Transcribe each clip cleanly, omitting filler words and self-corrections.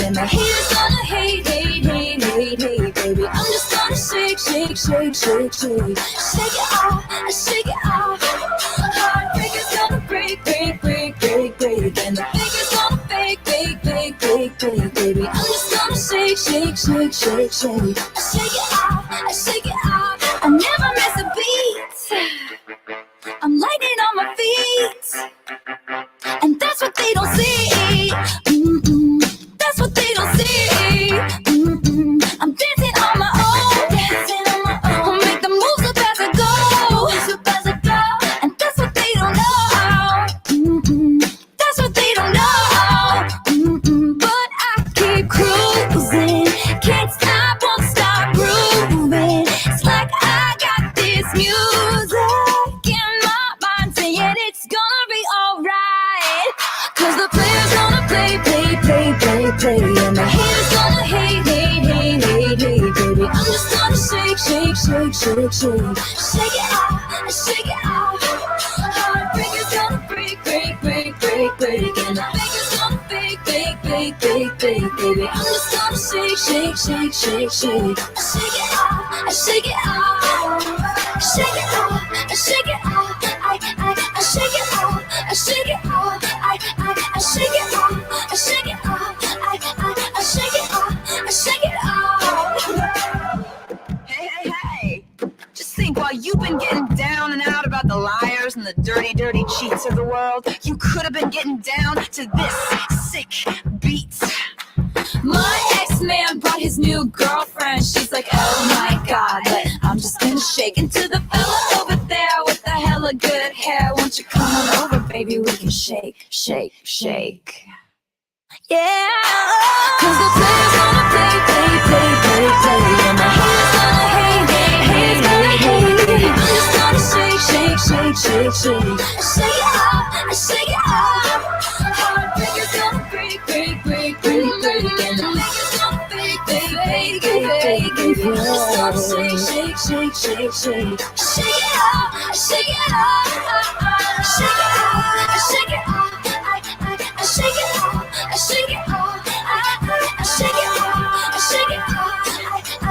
and the haters gonna hate, hate, hate, hate, hate, baby. I'm just gonna shake, shake, shake, shake, shake. Shake it off, shake it off. Heartbreakers gonna break, break, break, break, break. And the fakers gonna fake, fake, fake, fake, fake, baby. I'm just gonna shake, shake, shake, shake, shake. Shake it off, shake it off. I never miss a beat. I'm lightning on my feet. And that's what they don't see. That's what they don't see. I'm dancing on my own. Dancing on my own. I'll make the moves up as I go. And that's what they don't know. That's what they don't know. But I keep cruising. Can't stop, won't stop grooving. It's like I got this music in my mind saying it's gonna be alright. Cause the players gonna play, play, play, play, play. And the haters gonna hate, hate, hate, hate, hate, baby. I'm just gonna shake, shake, shake, shake, shake. Shake it off, shake it off. Heartbreakers gonna break, break, break, break, break. And the fakers gonna fake, fake, fake, fake, fake, baby. I'm just gonna shake, shake, shake, shake, shake. Shake it off, shake it off. Shake it off, shake it off. I shake it off, shake it off. I shake it off, shake it off. I shake it off, shake it off. Hey, hey, hey! Just think, while you've been getting down and out about the liars and the dirty, dirty cheats of the world, you could have been getting down to this sick beat. My ex-man brought his new girlfriend. She's like, oh my god, but I'm just gonna shake into the fella over there with the hella good hair. Won't you come on over, baby? We can shake, shake, shake. Yeah, cause the players gonna play, play, play, play, play. And the haters gonna hate, hate, hate, hate, hate. I'm just gonna shake, shake, shake, shake, shake. Shake it off, shake it off. Heartbreakers gonna break, break, break, break, break. And the fakers gonna fake, fake, fake, fake, fake, baby. I'm just gonna shake, shake, shake, shake, shake. Shake it off, shake it off. Shake it off, shake it off. I shake it off, I shake it off. I shake it off, I shake it off.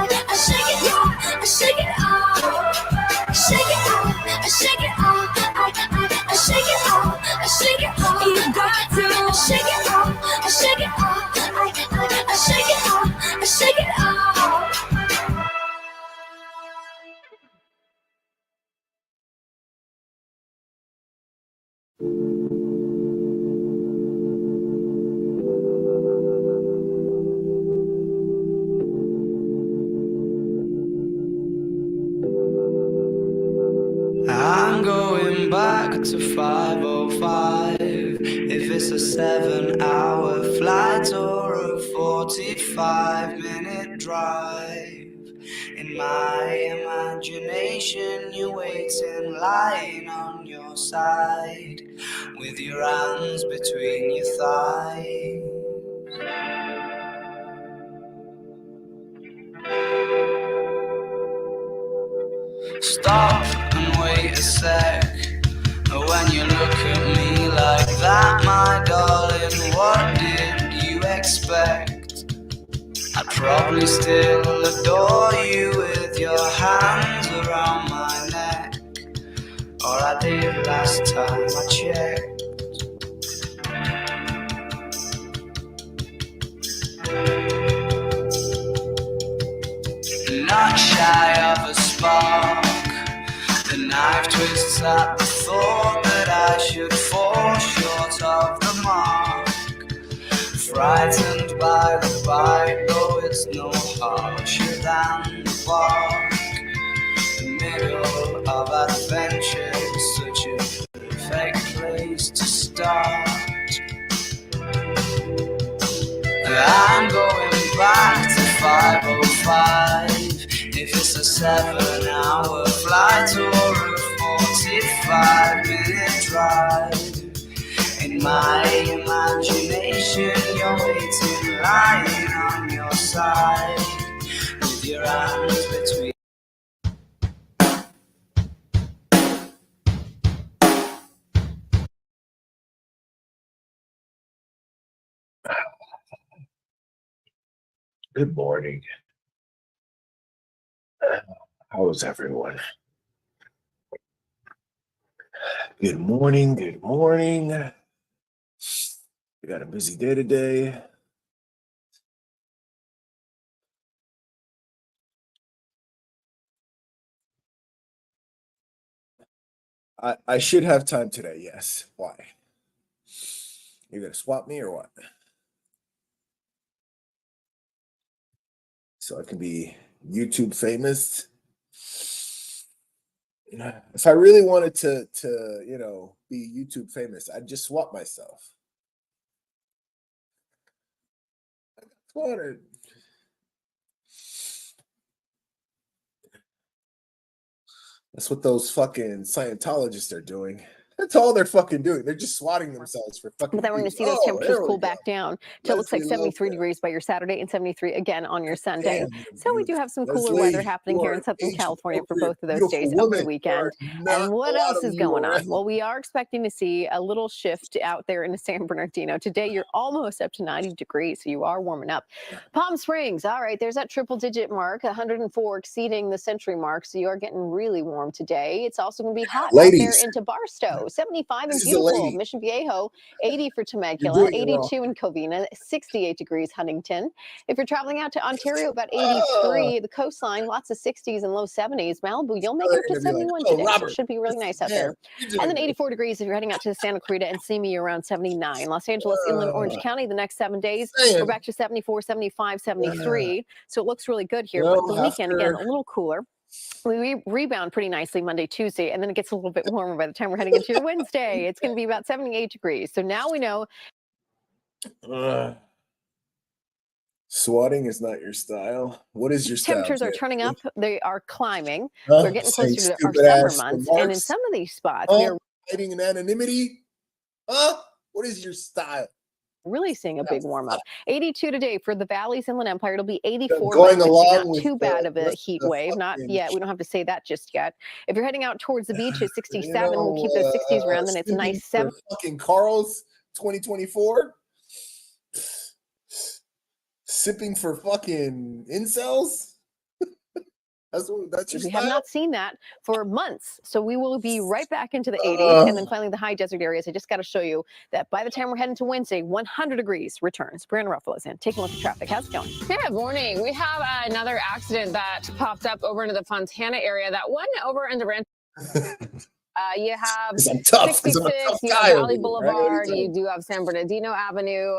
I shake it off, I shake it off. Shake it off, I shake it off. I shake it off, I shake it off. You got to shake it off, I shake it off. I shake it off, I shake it off. I'm going back to 5:05. If it's a 7-hour flight or a 45-minute drive, in my imagination you're waiting, lying on your side, with your hands between your thighs. Stop and wait a sec. When you look at me like that, my darling, what did you expect? I'd probably still adore you with your hands around my neck, or I did last time I checked. Not shy of a spark, the knife twists at the thought that I should fall short of the mark. Frightened by the bite, though it's no harsher than the bark. The middle of adventure is such a perfect place to start. I'm going back to 5:05. If it's a 7-hour flight or a 45-minute drive, in my imagination you're waiting, lying on your side, with your hands between Good morning. How is everyone? Good morning. Good morning. We got a busy day today. I should have time today, yes. Why? You gonna swap me or what? So I can be YouTube famous. If I really wanted to be YouTube famous, I'd just swap myself. I got swatted. That's what those fucking Scientologists are doing. That's all they're fucking doing. They're just swatting themselves for fucking. But then we're going to see those temperatures cool back down till it looks like 73 degrees by your Saturday and 73 again on your Sunday. So we do have some cooler weather happening here in Southern California for both of those days over the weekend. And what else is going on? Well, we are expecting to see a little shift out there in San Bernardino. Today, you're almost up to 90 degrees, so you are warming up. Palm Springs, all right, there's that triple-digit mark, 104 exceeding the century mark, so you are getting really warm today. It's also going to be hot out there into Barstow, 75 and beautiful. Mission Viejo, 80 for Temecula, 82 in Covina, 68 degrees Huntington. If you're traveling out to Ontario, about 83. The coastline, lots of 60s and low 70s. Malibu, you'll make it up to 71 today. So it should be really nice out there. And then 84 degrees if you're heading out to Santa Clarita and Simi around 79. Los Angeles, Inland, Orange County, the next 7 days, we're back to 74, 75, 73. So it looks really good here. But the weekend, again, a little cooler. We rebound pretty nicely Monday, Tuesday, and then it gets a little bit warmer by the time we're heading into your Wednesday. It's going to be about 78 degrees. So now we know. Swatting is not your style. What is your style? Temperatures are turning up. They are climbing. We're getting closer to our summer months. And in some of these spots, we are hiding in anonymity. What is your style? Really seeing a big warm up. 82 today for the Valleys Inland Empire. It'll be 84. Going along not too bad of a heat wave. Not yet. We don't have to say that just yet. If you're heading out towards the beach, it's 67. We'll keep those 60s around. Then it's a nice 7. Fucking Carl's 2024. Sipping for fucking incels. That's your we style? have not seen that for months. So we will be right back into the 80s. And then finally the high desert areas. I just got to show you that by the time we're heading to Wednesday, 100 degrees returns. Brianna Ruffalo's in. Take a look at traffic. How's it going? Good morning. We have another accident that popped up over into the Fontana area. That one over in the Ranch. You have 66, you have Valley Boulevard, you do have San Bernardino Avenue,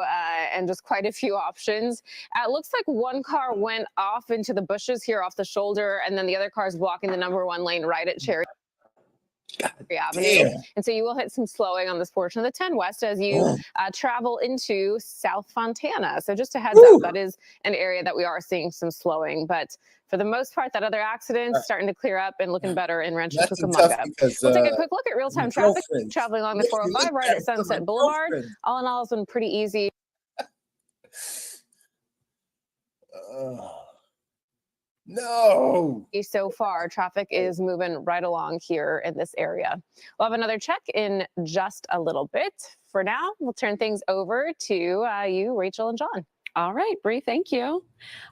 and just quite a few options. It looks like one car went off into the bushes here off the shoulder, and then the other car is blocking the number 1 lane right at Cherry Avenue. And so you will hit some slowing on this portion of the 10 West as you travel into South Fontana. So just a heads up, that is an area that we are seeing some slowing. But for the most part, that other accident starting to clear up and looking better in Rancho Cucamonga. We'll take a quick look at real-time traffic traveling along the 405 right at Sunset Boulevard. All in all, it's been pretty easy. No. So far, traffic is moving right along here in this area. We'll have another check in just a little bit. For now, we'll turn things over to you, Rachel and John. All right, Bree, thank you.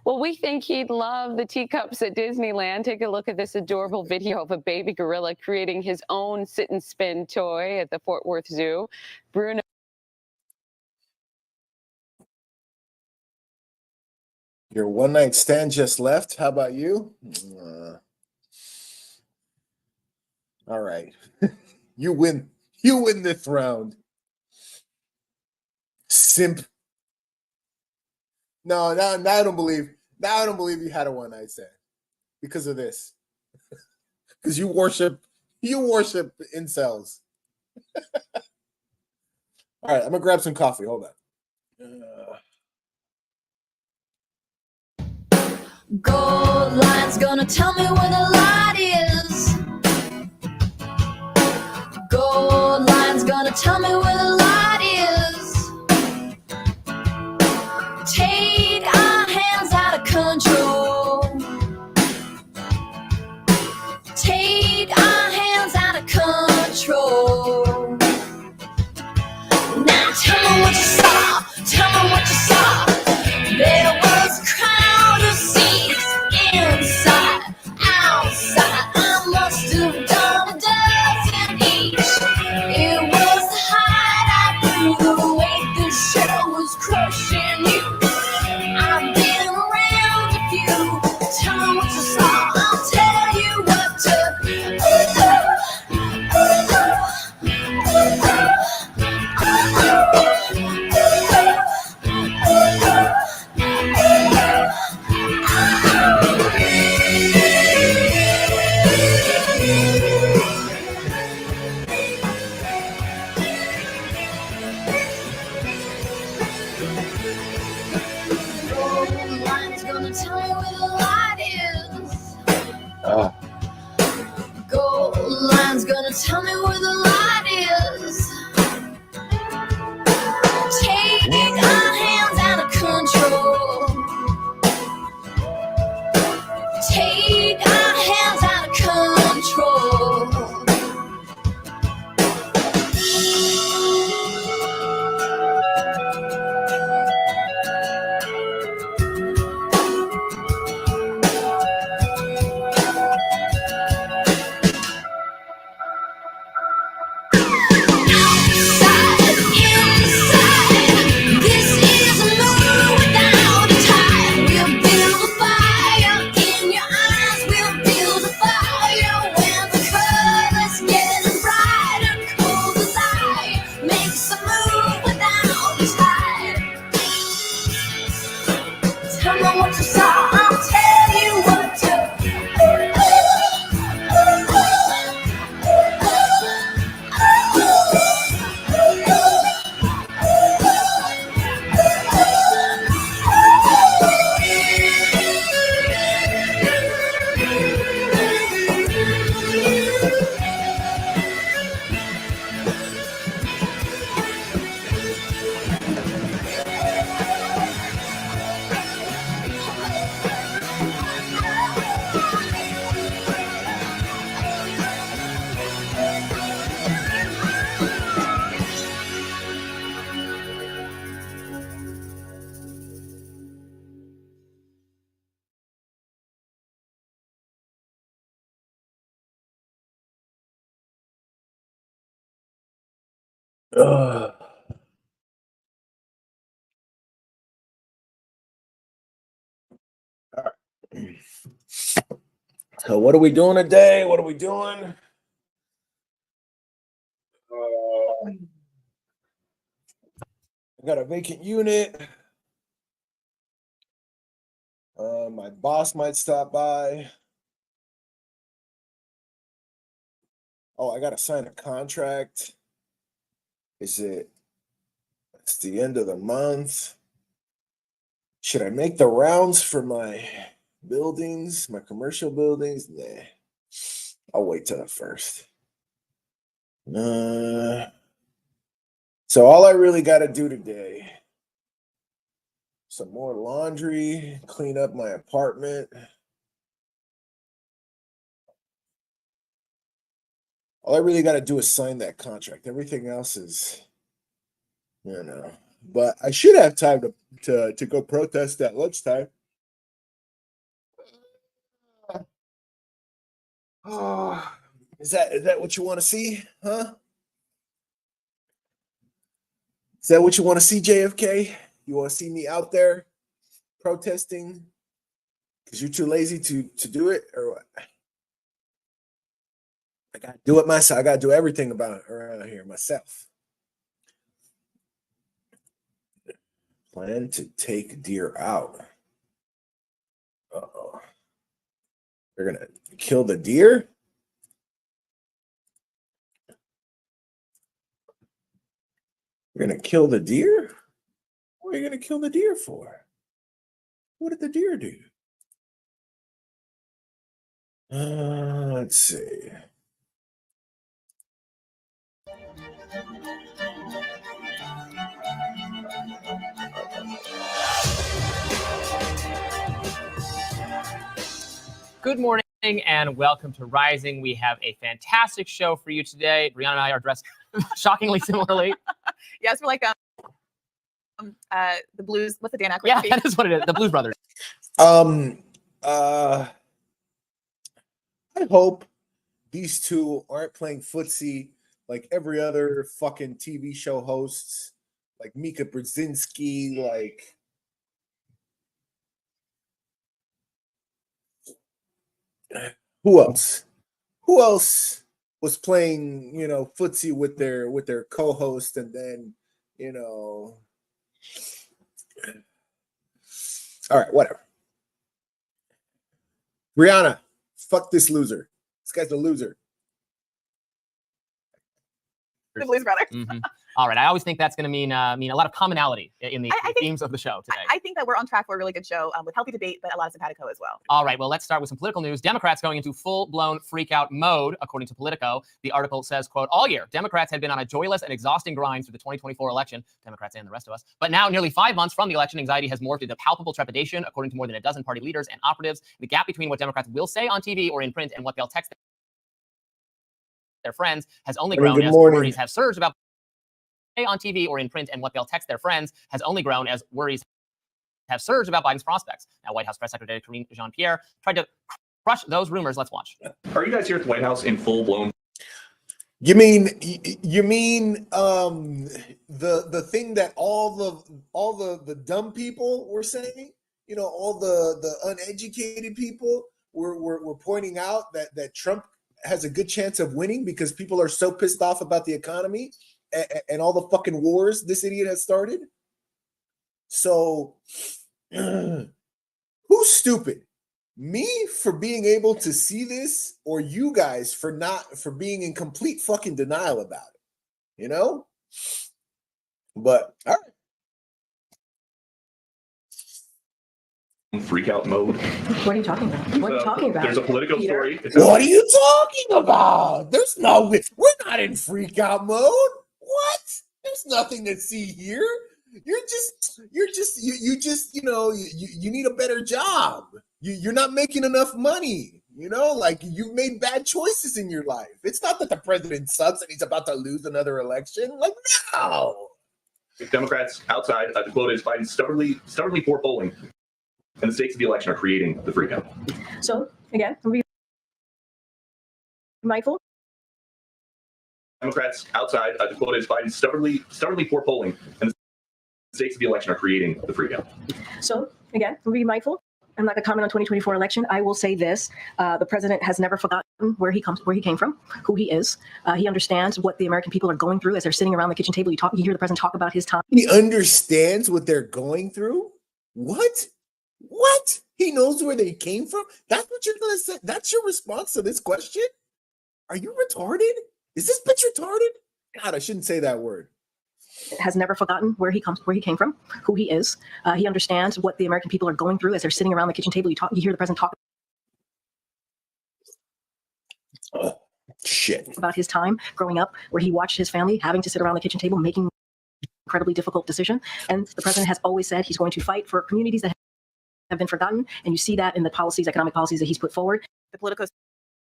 Well, we think he'd love the teacups at Disneyland. Take a look at this adorable video of a baby gorilla creating his own sit and spin toy at the Fort Worth Zoo. Bruno. Your one night stand just left. How about you? All right. You win this round. Simp. No, now I don't believe. Now I don't believe you had a one night stand because of this. Because you worship incels. All right, I'm gonna grab some coffee. Hold on. Gold line's gonna tell me where the light is. Gold line's gonna tell me where the light is. Take our hands out of control. Take our hands out of control. Now tell me what you saw. Tell me what you saw. There was crime. gonna tell me where the light is. Gold line's gonna tell me where the light is. Take our hands out of control. Take our hands out of control. Tell me what you saw, I'll tell you what to. Ugh. All right. So what are we doing today? What are we doing? I got a vacant unit. My boss might stop by. Oh, I got to sign a contract. It's the end of the month. Should I make the rounds for my buildings, my commercial buildings? Nah, I'll wait till the first. So all I really got to do today, some more laundry, clean up my apartment. All I really got to do is sign that contract. Everything else is, but I should have time to go protest at lunchtime. Oh, is that what you want to see, huh? Is that what you want to see, JFK? You want to see me out there protesting because you're too lazy to do it, or what? I gotta do it myself. I gotta do everything about it around here myself. Plan to take deer out. Uh-oh. They're gonna kill the deer? You're gonna kill the deer? What are you gonna kill the deer for? What did the deer do? Let's see. Good morning and welcome to Rising. We have a fantastic show for you today. Brianna and I are dressed shockingly similarly. Yes, we're like the Blues. What's the Dan Aykroyd? Yeah, that is what it is. The Blues Brothers. I hope these two aren't playing footsie like every other fucking TV show hosts, like Mika Brzezinski, like who else? Who else was playing, footsie with their co-host, and then, all right, whatever. Brianna, fuck this loser. This guy's a loser. The Blues Brothers. Mm-hmm. All right. I always think that's going to mean a lot of commonality in the themes of the show today. I think that we're on track for a really good show with healthy debate, but a lot of simpatico as well. All right. Well, let's start with some political news. Democrats going into full-blown freak-out mode, according to Politico. The article says, quote, all year, Democrats had been on a joyless and exhausting grind through the 2024 election, Democrats and the rest of us. But now, nearly 5 months from the election, anxiety has morphed into palpable trepidation, according to more than a dozen party leaders and operatives. The gap between what Democrats will say on TV or in print and what they'll text their friends has only grown as worries have surged about on TV or in print and what they'll text their friends has only grown as worries have surged about Biden's prospects. Now, White House Press Secretary Karine Jean-Pierre tried to crush those rumors. Let's watch. Are you guys here at the White House in full blown? You mean the thing that all the dumb people were saying? You know, all the uneducated people were pointing out that Trump has a good chance of winning because people are so pissed off about the economy and all the fucking wars this idiot has started. So who's stupid? Me for being able to see this, or you guys for being in complete fucking denial about it, you know? But all right. Freak out mode. What are you talking about? What are you talking about? There's a Politico story. What are you talking about? We're not in freak out mode. What? There's nothing to see here. You need a better job. You're not making enough money. You know, like you've made bad choices in your life. It's not that the president sucks and he's about to lose another election. Like, no. Democrats outside, the quote is Biden stubbornly poor polling, and the stakes of the election are creating the freakout. So again, be mindful. Democrats outside, the quote is Biden stubbornly poor polling, and the stakes of the election are creating the freakout. So again, be mindful. I'm not going to comment on 2024 election. I will say this: the president has never forgotten where he came from, who he is. He understands what the American people are going through as they're sitting around the kitchen table. You hear the president talk about his time. He understands what they're going through. What? He knows where they came from. That's what you're going to say. That's your response to this question? Are you retarded? Is this bitch retarded? God, I shouldn't say that word. Has never forgotten where he came from, who he is. He understands what the American people are going through as they're sitting around the kitchen table. You hear the president talk about his time growing up, where he watched his family having to sit around the kitchen table making incredibly difficult decisions. And the president has always said he's going to fight for communities that have been forgotten. And you see that in the economic policies that he's put forward. The Politico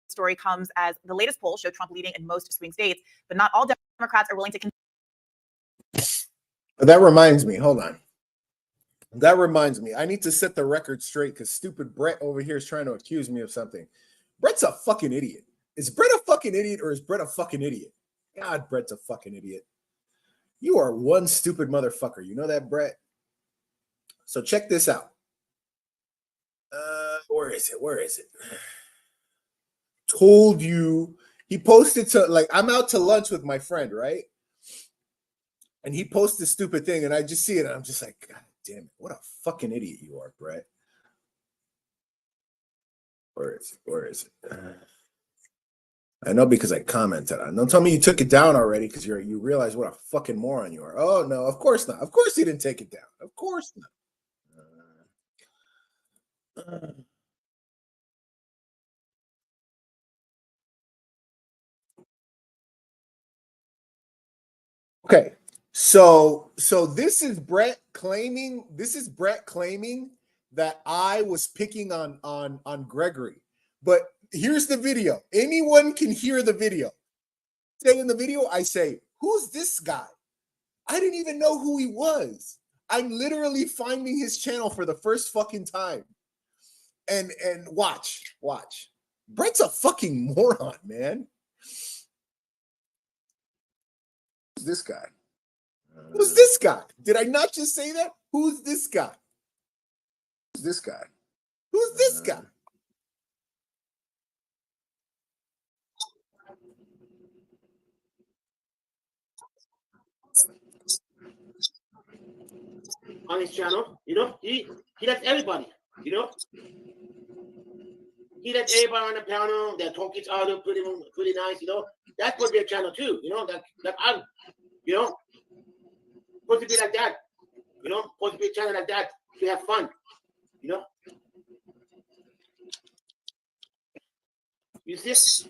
story comes as the latest poll showed Trump leading in most swing states, but not all Democrats are willing to. That reminds me. Hold on. That reminds me. I need to set the record straight because stupid Brett over here is trying to accuse me of something. Brett's a fucking idiot. Is Brett a fucking idiot or is Brett a fucking idiot? God, Brett's a fucking idiot. You are one stupid motherfucker. You know that, Brett? So check this out. Where is it? Told you. He posted to, like, I'm out to lunch with my friend, right? And he posts this stupid thing, and I just see it, and I'm just like, God damn it, what a fucking idiot you are, Brett. Where is it? I know because I commented on it. Don't tell me you took it down already because you realize what a fucking moron you are. Oh, no, of course not. Of course you didn't take it down. Of course not. Okay. So this is Brett claiming that I was picking on Gregory. But here's the video. Anyone can hear the video. Say in the video, I say, who's this guy? I didn't even know who he was. I'm literally finding his channel for the first fucking time. And watch. Brett's a fucking moron, man. Who's this guy? Who's this guy? Did I not just say that? Who's this guy? Who's this guy? Who's this guy? On his channel, he lets everybody, he lets everybody on the panel. They talk each other pretty nice, That's supposed to be a channel too. You know, that I'm, you know, supposed to be like that. You know, supposed to be a channel like that to have fun. You know. You see,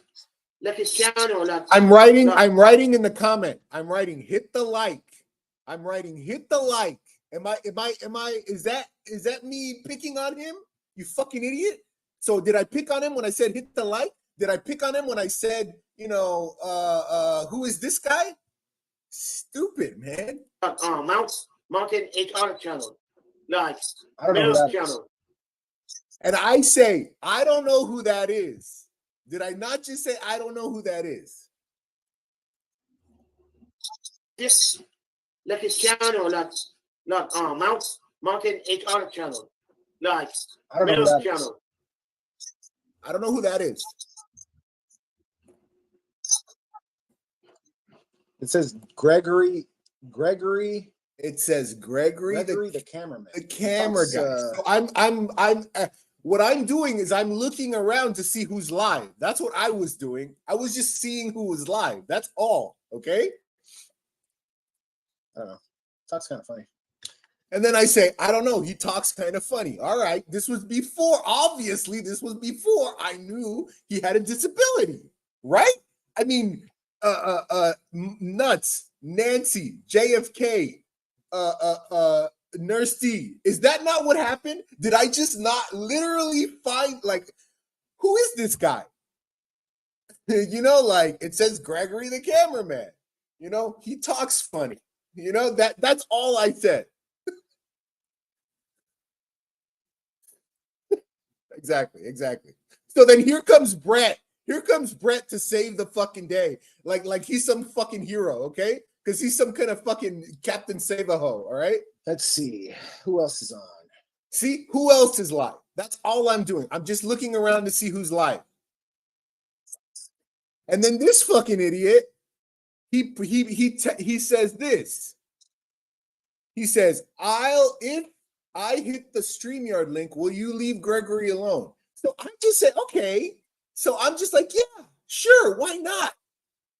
like his channel. Like, I'm writing in the comment. I'm writing hit the like. I'm writing hit the like. Am I is that me picking on him? You fucking idiot. So did I pick on him when I said hit the like? Did I pick on him when I said, you know, who is this guy? Stupid, man. Mountain HR channel. Like I don't know who that channel. And I say, I don't know who that is. Did I not just say I don't know who that is? This like his channel, like Mountain HR channel. Like I don't know who that channel. I don't know who that is. It says Gregory. It says Gregory the cameraman. The camera guy. So I'm what I'm doing is I'm looking around to see who's live. That's what I was doing. I was just seeing who was live. That's all. Okay. I don't know. Talks kind of funny. And then I say, I don't know. He talks kind of funny. All right. This was before. Obviously, this was before I knew he had a disability. Right? I mean, Nuts, Nancy, JFK, Nurse D. Is that not what happened? Did I just not literally find, like, who is this guy? You know, like, it says Gregory the cameraman. You know, he talks funny. You know, that's all I said. Exactly. So then here comes Brett. Here comes Brett to save the fucking day. Like he's some fucking hero, okay? Because he's some kind of fucking Captain Save-A-Ho, all right? Let's see. Who else is on? See? Who else is live? That's all I'm doing. I'm just looking around to see who's live. And then this fucking idiot, he says this. He says, if I hit the StreamYard link, will you leave Gregory alone? So I just said, okay. So I'm just like, yeah, sure, why not?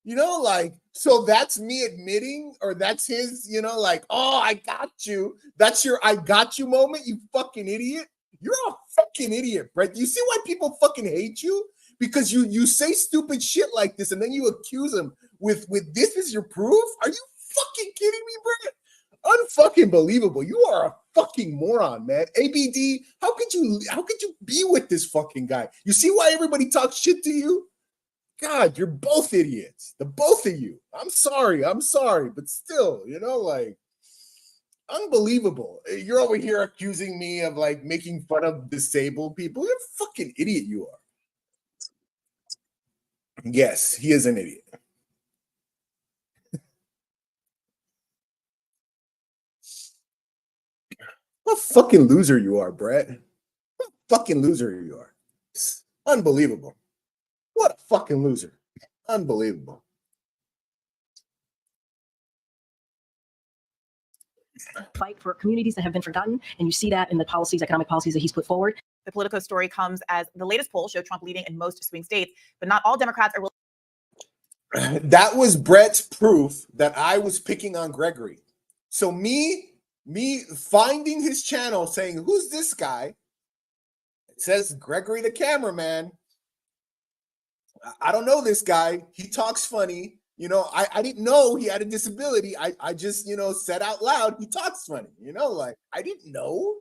You know, like, so that's me admitting, or that's his, you know, like, oh, I got you. That's your I got you moment, you fucking idiot. You're a fucking idiot, Brett. You see why people fucking hate you? Because you say stupid shit like this and then you accuse them with this is your proof? Are you fucking kidding me, Brett? Unfucking believable. You are a fucking moron, man. ABD, how could you be with this fucking guy? You see why everybody talks shit to you? God, you're both idiots. The both of you. I'm sorry, but still, you know, like, unbelievable. You're over here accusing me of like making fun of disabled people. You're a fucking idiot, you are. Yes, he is an idiot. What a fucking loser you are, Brett. What a fucking loser you are. Unbelievable. What a fucking loser. Unbelievable. Fight for communities that have been forgotten, and you see that in the economic policies that he's put forward. The Politico story comes as the latest poll showed Trump leading in most swing states, but not all Democrats are willing. That was Brett's proof that I was picking on Gregory. So me finding his channel saying, who's this guy? It says Gregory the cameraman. I don't know this guy. He talks funny. You know, I didn't know he had a disability. I just, you know, said out loud, he talks funny. You know, like, I didn't know.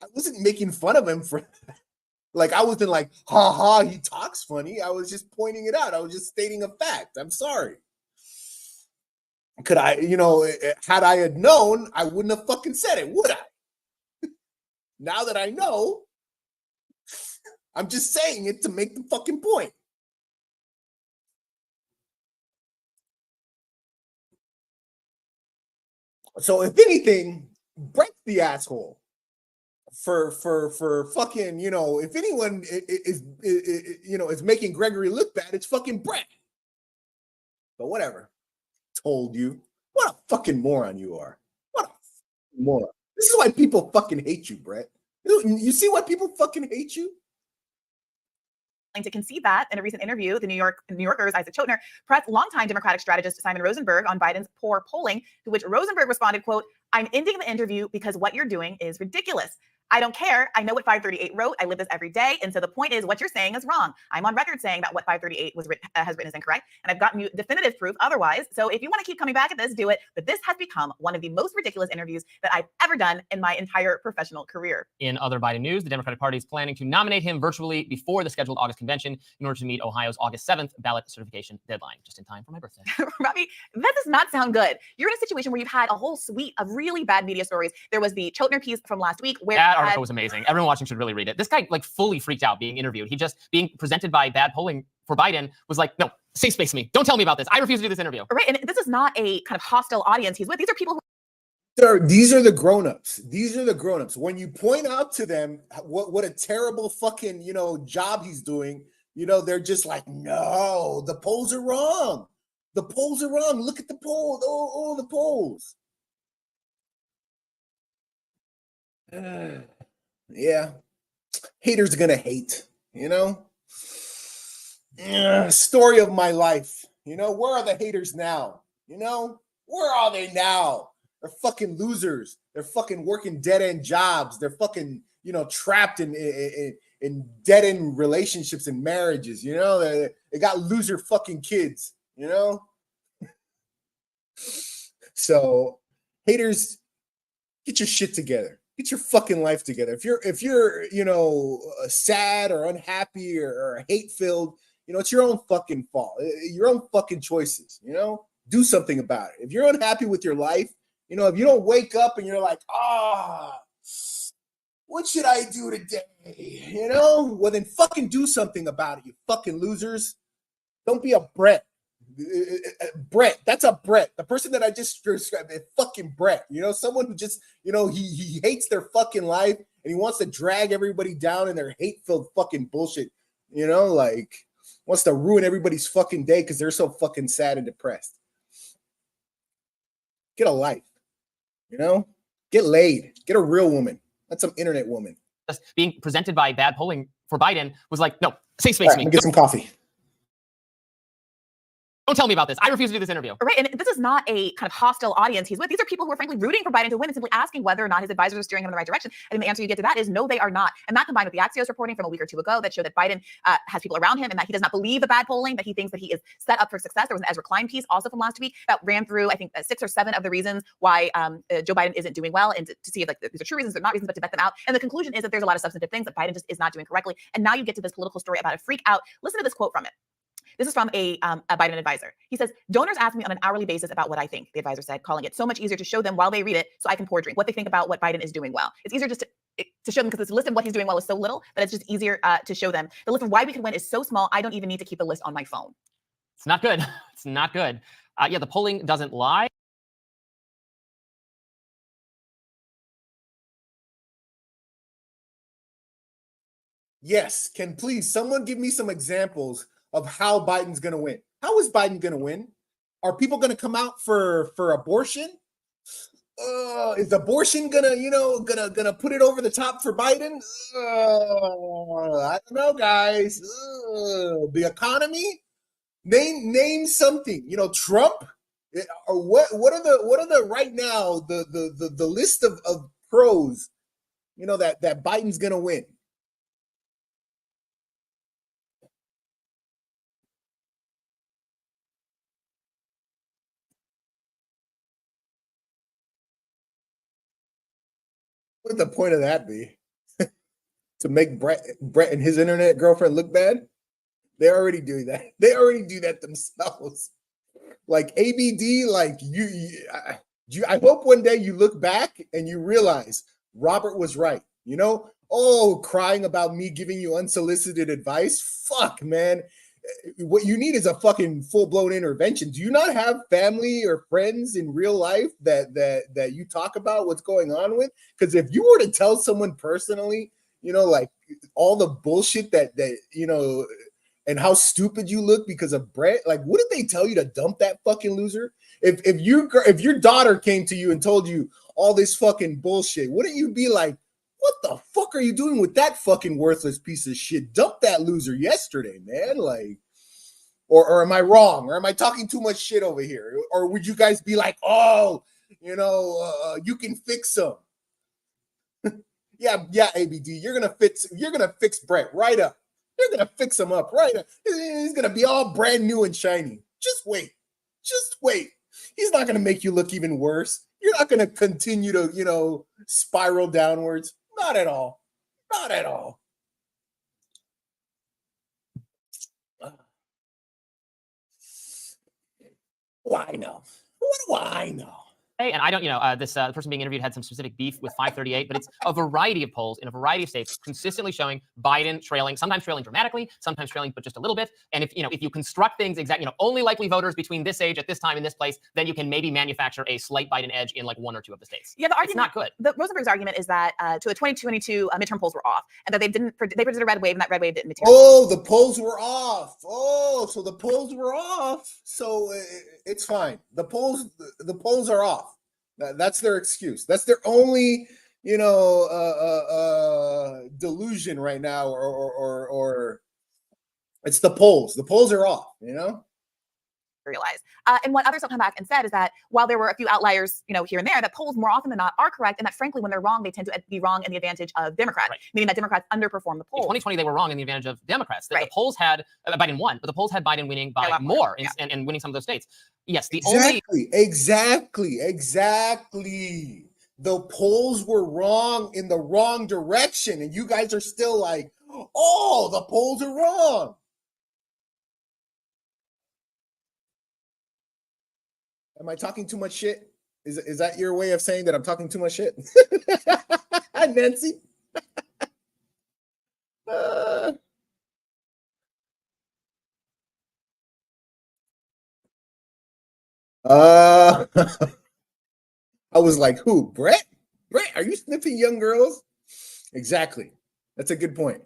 I wasn't making fun of him for like, I wasn't like, ha, he talks funny. I was just pointing it out. I was just stating a fact. I'm sorry. Could I, you know, had I had known, I wouldn't have fucking said it, would I? Now that I know, I'm just saying it to make the fucking point. So if anything, Brett's the asshole for fucking, you know, if anyone is you know, is making Gregory look bad, it's fucking Brett. But whatever. Told you. What a fucking moron you are. What a moron. This is why people fucking hate you, Brett. You see why people fucking hate you? to concede that in a recent interview. The New Yorker's Isaac Chotiner pressed longtime Democratic strategist Simon Rosenberg on Biden's poor polling, to which Rosenberg responded, quote, "I'm ending the interview because what you're doing is ridiculous. I don't care. I know what 538 wrote. I live this every day. And so the point is, what you're saying is wrong. I'm on record saying that what 538 has written is incorrect. And I've gotten you definitive proof otherwise. So if you want to keep coming back at this, do it. But this has become one of the most ridiculous interviews that I've ever done in my entire professional career." In other Biden news, the Democratic Party is planning to nominate him virtually before the scheduled August convention in order to meet Ohio's August 7th ballot certification deadline, just in time for my birthday. Robbie, that does not sound good. You're in a situation where you've had a whole suite of really bad media stories. There was the Chotiner piece from last week where that article was amazing. Everyone watching should really read it. This guy like fully freaked out being interviewed. He just being presented by bad polling for Biden was like, no, safe space to me. Don't tell me about this. I refuse to do this interview. Right. And this is not a kind of hostile audience he's with. These are people who these are the grown-ups. These are the grown-ups. When you point out to them what a terrible fucking, job he's doing, they're just like, no, the polls are wrong. The polls are wrong. Look at the polls. Oh, the polls. Yeah. Haters gonna hate, story of my life. Where are the haters now? Where are they now? They're fucking losers. They're fucking working dead-end jobs. They're fucking, trapped in dead-end relationships and marriages, They got loser fucking kids, So, haters, get your shit together. Get your fucking life together. If you're sad or unhappy or hate-filled, it's your own fucking fault. Your own fucking choices, Do something about it. If you're unhappy with your life, if you don't wake up and you're like, what should I do today? Well, then fucking do something about it, you fucking losers. Don't be a Brett. Brett, that's a Brett. The person that I just described, fucking Brett. Someone who just, he hates their fucking life and he wants to drag everybody down in their hate-filled fucking bullshit. Wants to ruin everybody's fucking day because they're so fucking sad and depressed. Get a life. Get laid. Get a real woman. Not some internet woman. Just being presented by bad polling for Biden was like, no, safe space to me. Get some coffee. Don't tell me about this. I refuse to do this interview. Right. And this is not a kind of hostile audience he's with. These are people who are frankly rooting for Biden to win and simply asking whether or not his advisors are steering him in the right direction. I think the answer you get to that is no, they are not. And that combined with the Axios reporting from a week or two ago that showed that Biden has people around him and that he does not believe the bad polling, that he thinks that he is set up for success. There was an Ezra Klein piece also from last week that ran through, I think, 6 or 7 of the reasons why Joe Biden isn't doing well, and to see if these are true reasons or not reasons, but to vet them out. And the conclusion is that there's a lot of substantive things that Biden just is not doing correctly. And now you get to this political story about a freak out. Listen to this quote from it. This is from a Biden advisor. He says, "Donors ask me on an hourly basis about what I think," the advisor said, calling it so much easier to show them while they read it so I can pour a drink, what they think about what Biden is doing well. It's easier just to show them because the list of what he's doing well is so little that it's just easier to show them. The list of why we could win is so small, I don't even need to keep the list on my phone. It's not good. It's not good. Yeah, the polling doesn't lie. Yes. Can please someone give me some examples of how Biden's going to win? How is Biden going to win? Are people going to come out for abortion? Is abortion gonna put it over the top for Biden? I don't know, guys. The economy? Name something. Trump? Or what are the right now the list of pros? That Biden's gonna win. What would the point of that be? To make Brett and his internet girlfriend look bad? They already do that. They already do that themselves. Like ABD, like I hope one day you look back and you realize Robert was right. Crying about me giving you unsolicited advice. Fuck, man. What you need is a fucking full-blown intervention. Do you not have family or friends in real life that you talk about what's going on with? Because if you were to tell someone personally, like all the bullshit that and how stupid you look because of Brett, like wouldn't they tell you to dump that fucking loser? If your daughter came to you and told you all this fucking bullshit, wouldn't you be like, what the fuck are you doing with that fucking worthless piece of shit? Dump that that loser yesterday, man. Like, or am I wrong? Or am I talking too much shit over here? Or would you guys be like, oh, you can fix him? yeah, ABD, you're gonna fix Brett right up. You're gonna fix him up right up. He's gonna be all brand new and shiny. Just wait. He's not gonna make you look even worse. You're not gonna continue to, spiral downwards. Not at all. Not at all. What do I know? What do I know? And I don't, this person being interviewed had some specific beef with 538, but it's a variety of polls in a variety of states consistently showing Biden trailing, sometimes trailing dramatically, sometimes trailing but just a little bit. And if you construct things exactly, only likely voters between this age at this time in this place, then you can maybe manufacture a slight Biden edge in like one or two of the states. Yeah, the argument, it's not good. The Rosenberg's argument is that to the 2022 midterm polls were off, and that they predicted a red wave, and that red wave didn't materialize. Oh, the polls were off. Oh, so the polls were off. So it's fine. The polls are off. That's their excuse. That's their only, delusion right now, or it's the polls. The polls are off. Realize. And what others have come back and said is that while there were a few outliers, here and there, that polls more often than not are correct, and that frankly, when they're wrong, they tend to be wrong in the advantage of Democrats, meaning that Democrats underperform the polls. In 2020, they were wrong in the advantage of Democrats. The Right. polls had Biden won, but the polls had Biden winning by more and winning some of those states. Yes, Exactly. The polls were wrong in the wrong direction, and you guys are still like, oh, the polls are wrong. Am I talking too much shit? Is that your way of saying that I'm talking too much shit? Nancy? I was like, who? Brett? Brett, are you sniffing young girls? Exactly. That's a good point.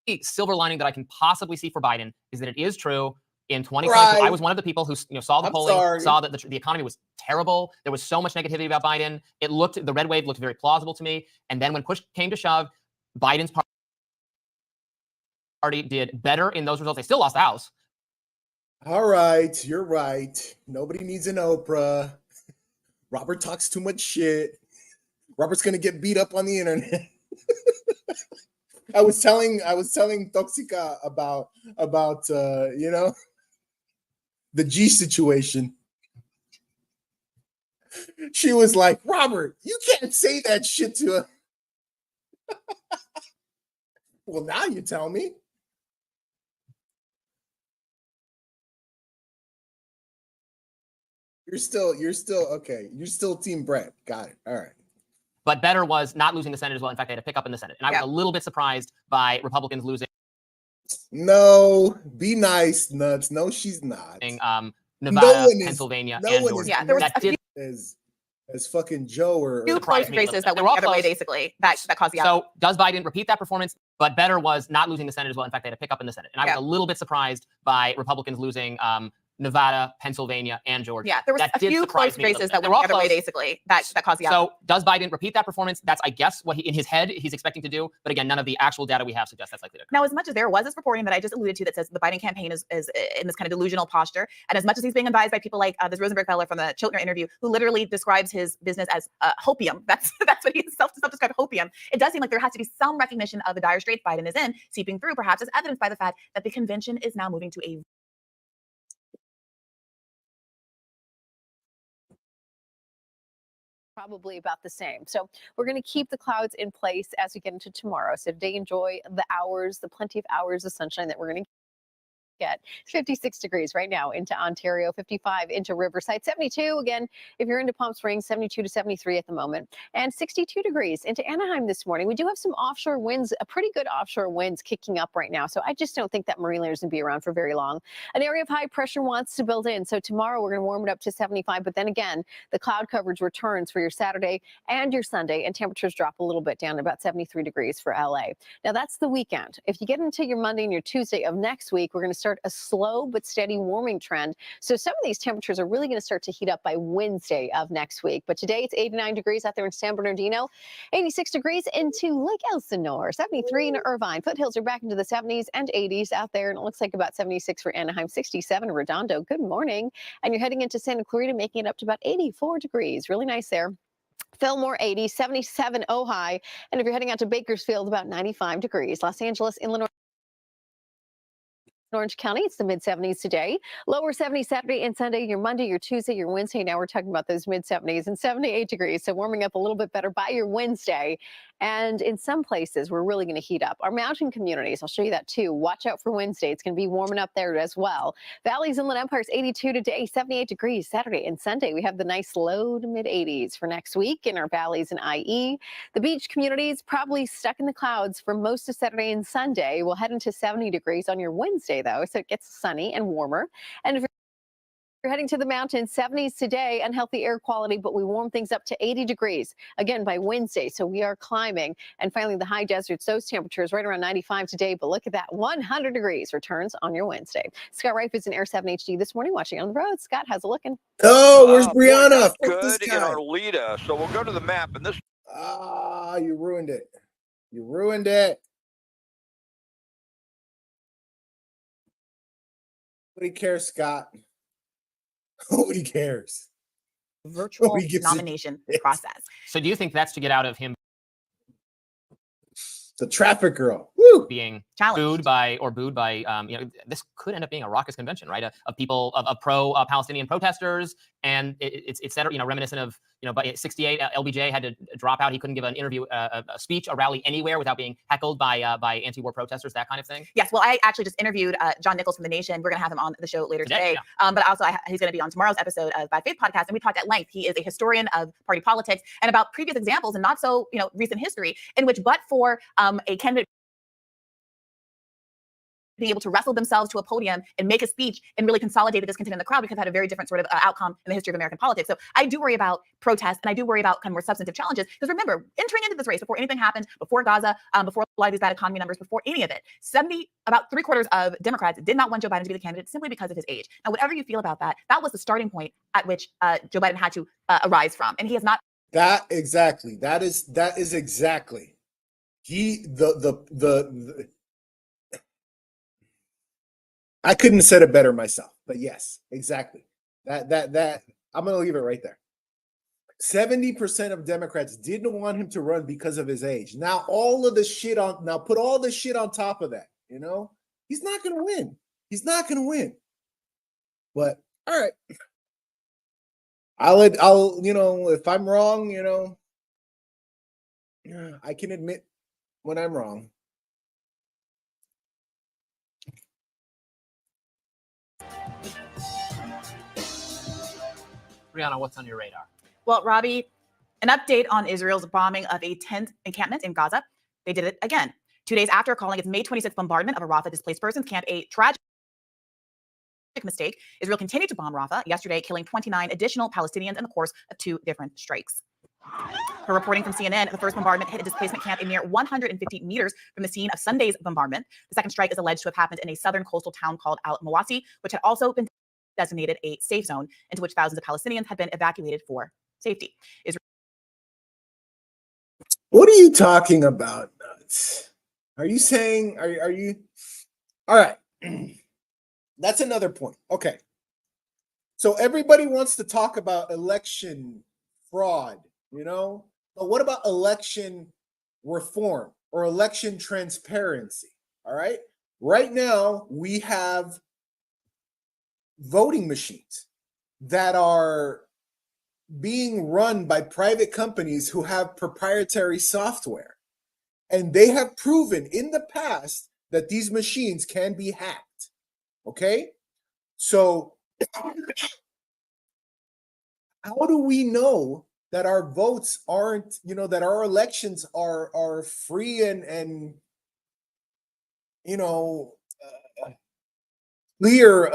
The silver lining that I can possibly see for Biden is that it is true. In 2022, Right. I was one of the people who saw the polling, saw that the economy was terrible. There was so much negativity about Biden. The red wave looked very plausible to me. And then when push came to shove, Biden's party did better in those results. They still lost the House. All right, you're right. Nobody needs an Oprah. Robert talks too much shit. Robert's gonna get beat up on the internet. I was telling Toxica about the G situation. She was like, Robert, you can't say that shit to her. Well, now you tell me. You're still okay. You're still Team Brett. Got it. All right. But better was not losing the Senate as well. In fact, they had a pickup in the Senate. And I was a little bit surprised by Republicans losing. No, be nice, Nuts. No, she's not. Nevada, Pennsylvania, and Georgia. Yeah, there was a few as fucking Joe or two close races that went the other way, basically, that caused the outcome. So does Biden repeat that performance? But better was not losing the Senate as well. In fact, they had a pickup in the Senate. And I was a little bit surprised by Republicans losing Nevada, Pennsylvania, and Georgia. Yeah, there was a few close races that went the other way, basically, that caused the outcome. So does Biden repeat that performance? That's, I guess, what in his head he's expecting to do. But again, none of the actual data we have suggests that's likely to occur. Now, as much as there was this reporting that I just alluded to that says the Biden campaign is in this kind of delusional posture, and as much as he's being advised by people like this Rosenberg fellow from the Chiltner interview, who literally describes his business as hopium, that's what he self-described hopium, it does seem like there has to be some recognition of the dire straits Biden is in, seeping through, perhaps as evidenced by the fact that the convention is now moving to a probably about the same. So we're going to keep the clouds in place as we get into tomorrow. So today, enjoy the plenty of hours of sunshine that we're going to get. 56 degrees right now into Ontario, 55 into Riverside, 72 again if you're into Palm Springs, 72 to 73 at the moment, and 62 degrees into Anaheim this morning. We do have some offshore winds, a pretty good offshore winds kicking up right now. So I just don't think that marine layer is going to be around for very long. An area of high pressure wants to build in. So tomorrow we're going to warm it up to 75, but then again, the cloud coverage returns for your Saturday and your Sunday, and temperatures drop a little bit down to about 73 degrees for LA. Now that's the weekend. If you get into your Monday and your Tuesday of next week, we're going to start start a slow but steady warming trend. So some of these temperatures are really going to start to heat up by Wednesday of next week. But today it's 89 degrees out there in San Bernardino, 86 degrees into Lake Elsinore, 73 in Irvine. Foothills are back into the 70s and 80s out there, and it looks like about 76 for Anaheim, 67 in Redondo. Good morning. And you're heading into Santa Clarita, making it up to about 84 degrees. Really nice there. Fillmore 80, 77 Ojai. And if you're heading out to Bakersfield, about 95 degrees. Los Angeles, Inland Orange County, it's the mid-70s today. Lower 70s Saturday and Sunday, your Monday, your Tuesday, your Wednesday. Now we're talking about those mid-70s and 78 degrees. So warming up a little bit better by your Wednesday. And in some places, we're really going to heat up. Our mountain communities, I'll show you that too. Watch out for Wednesday. It's going to be warming up there as well. Valleys, Inland Empires, 82 today, 78 degrees Saturday and Sunday. We have the nice low to mid-80s for next week in our valleys and IE. The beach communities probably stuck in the clouds for most of Saturday and Sunday. We'll head into 70 degrees on your Wednesday, though, so it gets sunny and warmer. And if you're heading to the mountains, 70s today, unhealthy air quality, but we warm things up to 80 degrees again by Wednesday. So we are climbing. And finally, the high deserts, those temperatures right around 95 today. But look at that, 100 degrees returns on your Wednesday. Scott Rife is in Air 7 HD this morning, watching on the road. Scott, how's it looking? Oh, where's Brianna? Boy, good in Arleta. So we'll go to the map, and this. Ah, you ruined it. You ruined it. Nobody cares, Scott. Nobody cares. Virtual nomination process. So do you think that's to get out of him? The traffic girl. Woo! Being challenged. booed by, this could end up being a raucous convention, right? Of people, of pro-Palestinian protesters, and it's reminiscent of, by 68, LBJ had to drop out. He couldn't give an interview, a speech, a rally anywhere without being heckled by anti-war protesters, that kind of thing. Yes, well, I actually just interviewed John Nichols from The Nation. We're going to have him on the show later today. Yeah. But also, he's going to be on tomorrow's episode of By Faith podcast, and we talked at length. He is a historian of party politics and about previous examples and not so recent history in which, but for a candidate being able to wrestle themselves to a podium and make a speech and really consolidate the discontent in the crowd, we could have had a very different sort of outcome in the history of American politics. So I do worry about protests, and I do worry about kind of more substantive challenges, because remember, entering into this race, before anything happened, before Gaza, before a lot of these bad economy numbers, before any of it, about 3/4 of Democrats did not want Joe Biden to be the candidate simply because of his age. Now, whatever you feel about that, that was the starting point at which Joe Biden had to arise from, and he has not. That exactly. That is exactly. I couldn't have said it better myself, but yes, exactly. That I'm going to leave it right there. 70% of Democrats didn't want him to run because of his age. Now put all the shit on top of that, he's not going to win. He's not going to win. But all right. I'll if I'm wrong, I can admit when I'm wrong. Brianna, what's on your radar? Well, Robbie, an update on Israel's bombing of a tent encampment in Gaza. They did it again. 2 days after calling its May 26th bombardment of a Rafah displaced persons camp a tragic mistake, Israel continued to bomb Rafah yesterday, killing 29 additional Palestinians in the course of 2 different strikes. Per reporting from CNN, the first bombardment hit a displacement camp a mere 150 meters from the scene of Sunday's bombardment. The second strike is alleged to have happened in a southern coastal town called Al-Mawasi, which had also been designated a safe zone into which thousands of Palestinians had been evacuated for safety. What are you talking about? Are you saying, are you? All right. That's another point. Okay. So everybody wants to talk about election fraud, but what about election reform or election transparency? All right. Right now, we have voting machines that are being run by private companies who have proprietary software. And they have proven in the past that these machines can be hacked. Okay? So how do we know that our votes aren't, that our elections are free and clear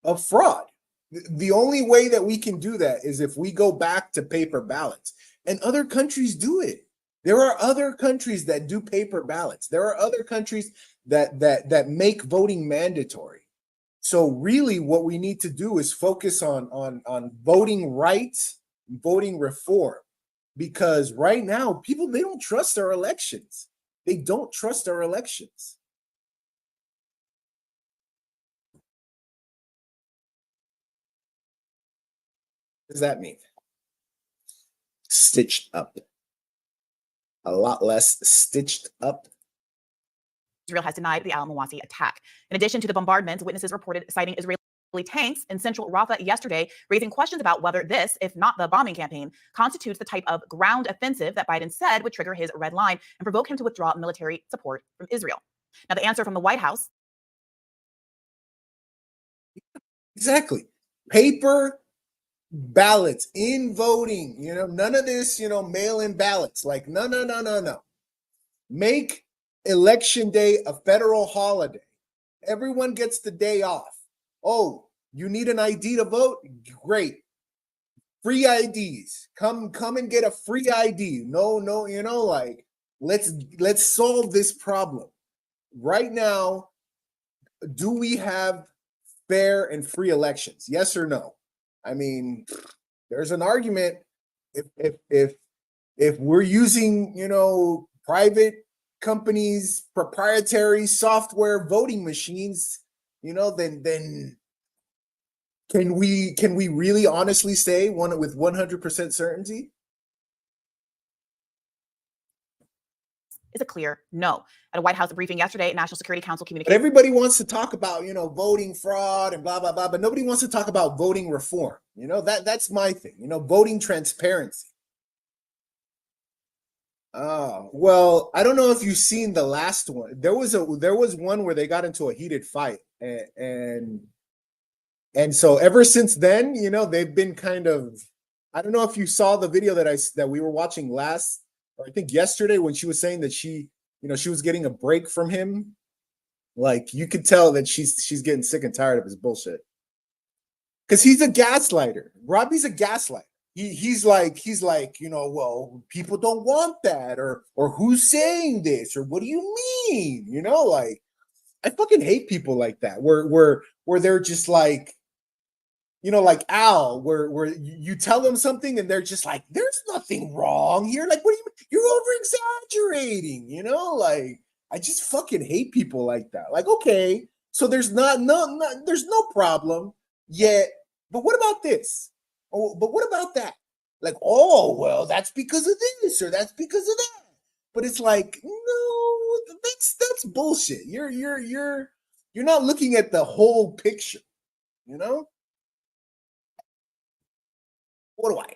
of fraud? The only way that we can do that is if we go back to paper ballots. And other countries do it. There are other countries that do paper ballots. There are other countries that make voting mandatory. So really what we need to do is focus on voting rights, voting reform, because right now people, they don't trust our elections. They don't trust our elections. What does that mean? Stitched up. A lot less stitched up. Israel has denied the al-Mawasi attack. In addition to the bombardments, witnesses reported citing Israeli tanks in central Rafah yesterday, raising questions about whether this, if not the bombing campaign, constitutes the type of ground offensive that Biden said would trigger his red line and provoke him to withdraw military support from Israel. Now, the answer from the White House. Exactly. Paper ballots in voting, none of this, mail-in ballots. Like, no. Make election day a federal holiday. Everyone gets the day off. Oh, you need an ID to vote? Great. Free IDs. Come and get a free ID. No, like, let's solve this problem. Right now, do we have fair and free elections? Yes or no? I mean, there's an argument if we're using, private companies, proprietary software voting machines, then can we really honestly say with 100% certainty? Is a clear no. At a White House briefing yesterday, National Security Council But communicated. everybody wants to talk about, voting fraud and blah, blah, blah, but nobody wants to talk about voting reform. That's my thing, voting transparency. Well, I don't know if you've seen the last one. There was one where they got into a heated fight, and so ever since then, they've been kind of, I don't know if you saw the video that we were watching last, or I think yesterday, when she was saying that she was getting a break from him. Like, you could tell that she's getting sick and tired of his bullshit. Because he's a gaslighter. Robbie's a gaslighter. He's like, well, people don't want that, or who's saying this, or what do you mean? Like, I fucking hate people like that, where they're just like, like Al, where you tell them something and they're just like, there's nothing wrong here. Like, what do you mean? You're over exaggerating, like, I just fucking hate people like that. Like, okay, so there's there's no problem yet, but what about this? Oh, but what about that? Like, oh, well, that's because of this, or that's because of that. But it's like, no, that's bullshit. You're not looking at the whole picture, What do I know?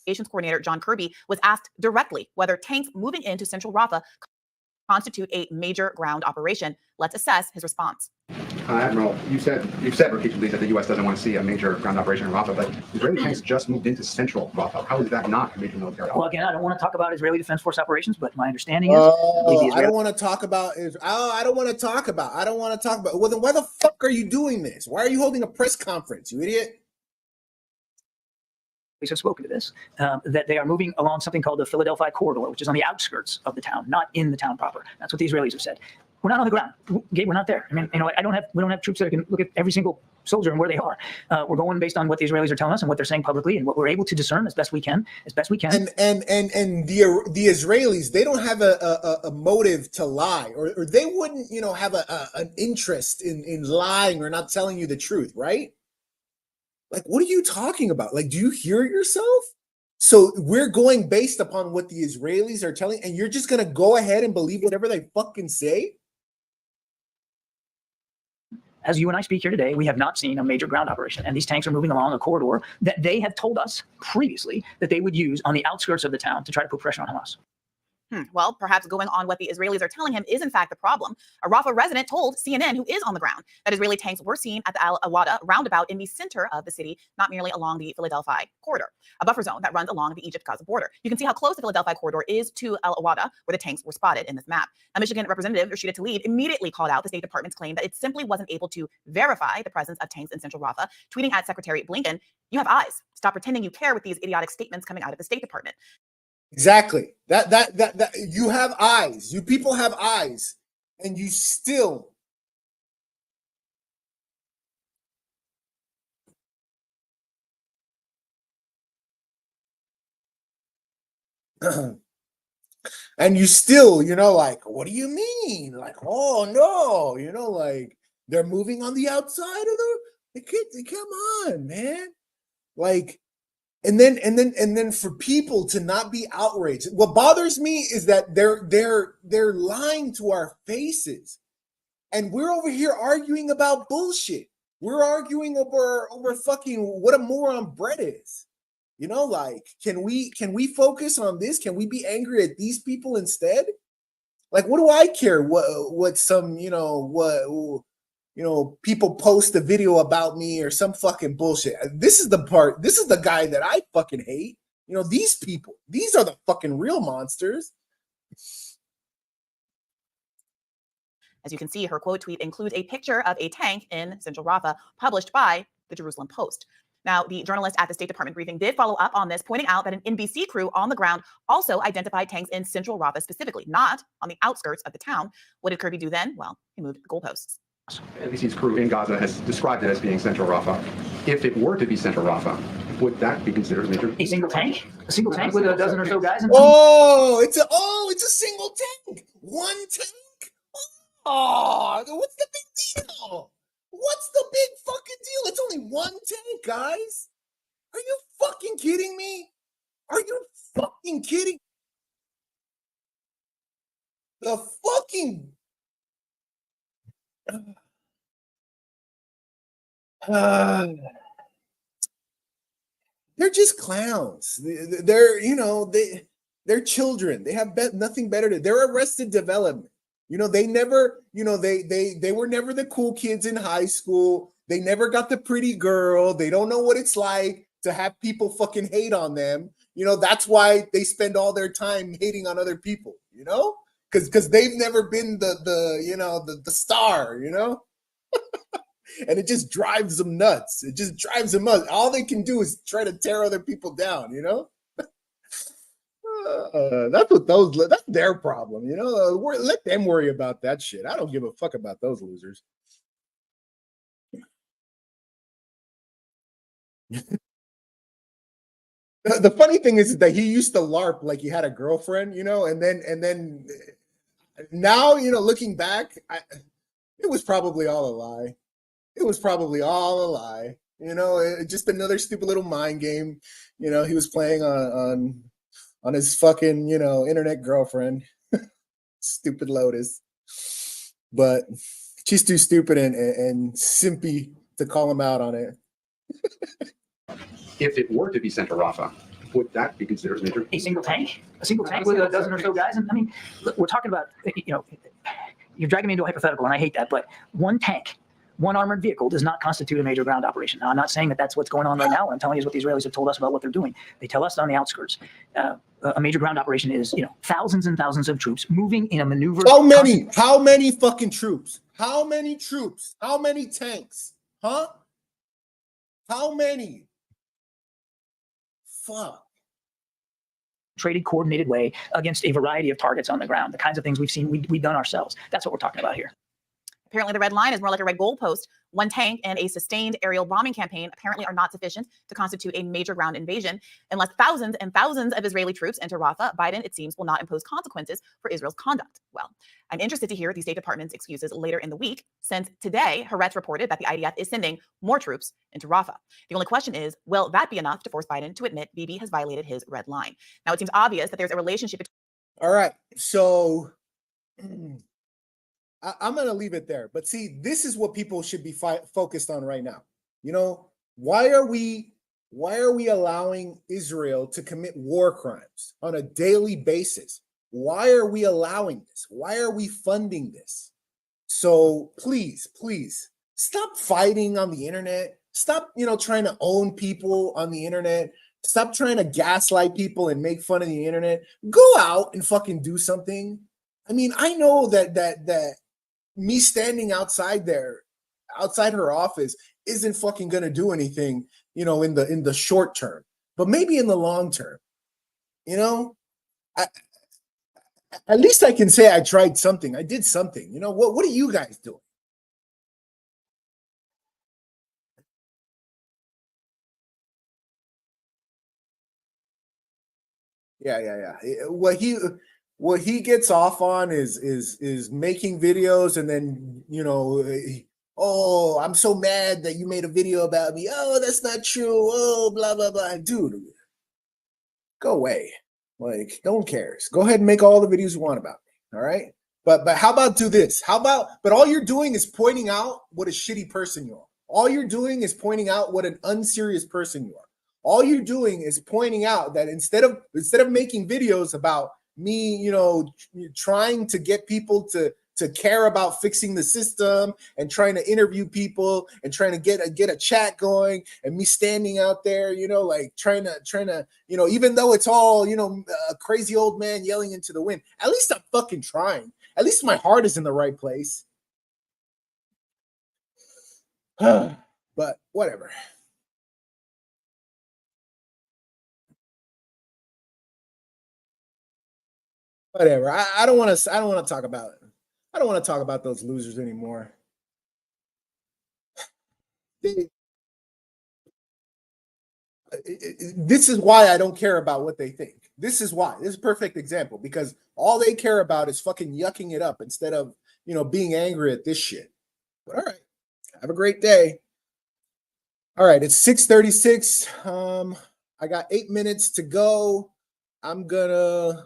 Communications coordinator John Kirby was asked directly whether tanks moving into central Rafah constitute a major ground operation. Let's assess his response. Admiral, you've said repeatedly that the U.S. doesn't want to see a major ground operation in Rafah, but Israeli tanks just moved into central Rafah. How is that not a major military operation? Well, again, I don't want to talk about Israeli Defense Force operations, but my understanding is I don't want to talk about. I don't want to talk about. Well, then why the fuck are you doing this? Why are you holding a press conference, you idiot? Have spoken to this, that they are moving along something called the Philadelphia corridor, which is on the outskirts of the town, not in the town proper. That's what the Israelis have said. We're not on the ground. Gabe, we're not there. I mean, we don't have troops that can look at every single soldier and where they are. We're going based on what the Israelis are telling us and what they're saying publicly and what we're able to discern as best we can. And the Israelis, they don't have a motive to lie, or they wouldn't, have an interest in lying or not telling you the truth, right? Like, what are you talking about? Like, do you hear yourself? So we're going based upon what the Israelis are telling, and you're just going to go ahead and believe whatever they fucking say? As you and I speak here today, we have not seen a major ground operation, and these tanks are moving along a corridor that they have told us previously that they would use on the outskirts of the town to try to put pressure on Hamas. Well, perhaps going on what the Israelis are telling him is in fact the problem. A Rafah resident told CNN, who is on the ground, that Israeli tanks were seen at the Al-Awada roundabout in the center of the city, not merely along the Philadelphia corridor, a buffer zone that runs along the Egypt-Gaza border. You can see how close the Philadelphia corridor is to Al-Awada, where the tanks were spotted in this map. Now, Michigan Representative Rashida Tlaib immediately called out the State Department's claim that it simply wasn't able to verify the presence of tanks in central Rafah, tweeting at Secretary Blinken, "You have eyes. Stop pretending you care with these idiotic statements coming out of the State Department." Exactly. That you have eyes. You people have eyes, and you still and you still, like, what do you mean? Like, oh no, like they're moving on the outside of the kid. Come on, man. Like, and then for people to not be outraged. What bothers me is that they're lying to our faces. And we're over here arguing about bullshit. We're arguing over fucking what a moron bread is. Like, can we focus on this? Can we be angry at these people instead? Like, what do I care what some, people post a video about me or some fucking bullshit. This is the guy that I fucking hate. These people, these are the fucking real monsters. As you can see, her quote tweet includes a picture of a tank in Central Rafah published by the Jerusalem Post. Now, the journalist at the State Department briefing did follow up on this, pointing out that an NBC crew on the ground also identified tanks in Central Rafah specifically, not on the outskirts of the town. What did Kirby do then? Well, he moved the goalposts. NBC's crew in Gaza has described it as being Central Rafah. If it were to be Central Rafah, would that be considered a major? A single tank? A single tank with a dozen or so guys? It's a single tank. One tank. Oh, what's the big deal? What's the big fucking deal? It's only one tank, guys. Are you fucking kidding me? Are you fucking kidding? The fucking they're just clowns. They're children. They have nothing better to. They're arrested development. They never, they were never the cool kids in high school. They never got the pretty girl. They don't know what it's like to have people fucking hate on them. That's why they spend all their time hating on other people, because they've never been the star, and it just drives them nuts. It just drives them nuts. All they can do is try to tear other people down, that's their problem, let them worry about that shit. I don't give a fuck about those losers. The funny thing is that he used to LARP like he had a girlfriend, and then now, looking back, it was probably all a lie. It was probably all a lie, just another stupid little mind game, he was playing on his fucking, internet girlfriend. Stupid Lotus. But she's too stupid and simpy to call him out on it. If it were to be Central Rafah, would that be considered major? A single tank? A single tank with a dozen or so guys? And I mean, look, we're talking about, you're dragging me into a hypothetical, and I hate that, but one tank, one armored vehicle does not constitute a major ground operation. Now, I'm not saying that that's what's going on right now. What I'm telling you is what the Israelis have told us about what they're doing. They tell us on the outskirts. A major ground operation is, thousands and thousands of troops moving in a maneuver. How many fucking troops? How many troops? How many tanks? Huh? How many? Fuck. Traded, coordinated way against a variety of targets on the ground. The kinds of things we've seen, we've done ourselves. That's what we're talking about here. Apparently, the red line is more like a red goalpost. One tank and a sustained aerial bombing campaign apparently are not sufficient to constitute a major ground invasion. Unless thousands and thousands of Israeli troops enter Rafah, Biden, it seems, will not impose consequences for Israel's conduct. Well, I'm interested to hear the State Department's excuses later in the week, since today, Haaretz reported that the IDF is sending more troops into Rafah. The only question is, will that be enough to force Biden to admit Bibi has violated his red line? Now, it seems obvious that there's a relationship between... All right, so... I'm going to leave it there. But see, this is what people should be focused on right now. Why are we allowing Israel to commit war crimes on a daily basis? Why are we allowing this? Why are we funding this? So please stop fighting on the internet. Stop, trying to own people on the internet. Stop trying to gaslight people and make fun of the internet. Go out and fucking do something. I mean, I know that me standing outside her office isn't fucking gonna do anything, in the short term, but maybe in the long term, At least I can say I tried something. I did something. You know what? What are you guys doing? Yeah. What he gets off on is making videos and then oh, I'm so mad that you made a video about me. Oh, that's not true. Oh, blah blah blah. Dude, go away. Like, no one cares. Go ahead and make all the videos you want about me. All right. But how about do this? But all you're doing is pointing out what a shitty person you are. All you're doing is pointing out what an unserious person you are. All you're doing is pointing out that instead of making videos about me, trying to get people to care about fixing the system and trying to interview people and trying to get a chat going, and me standing out there, like trying to, even though it's all, a crazy old man yelling into the wind, at least I'm fucking trying. At least my heart is in the right place. But whatever. Whatever. I don't want to talk about it. I don't want to talk about those losers anymore. This is why I don't care about what they think. This is why. This is a perfect example, because all they care about is fucking yucking it up instead of, being angry at this shit. But all right. Have a great day. All right, it's 6:36. I got 8 minutes to go. I'm gonna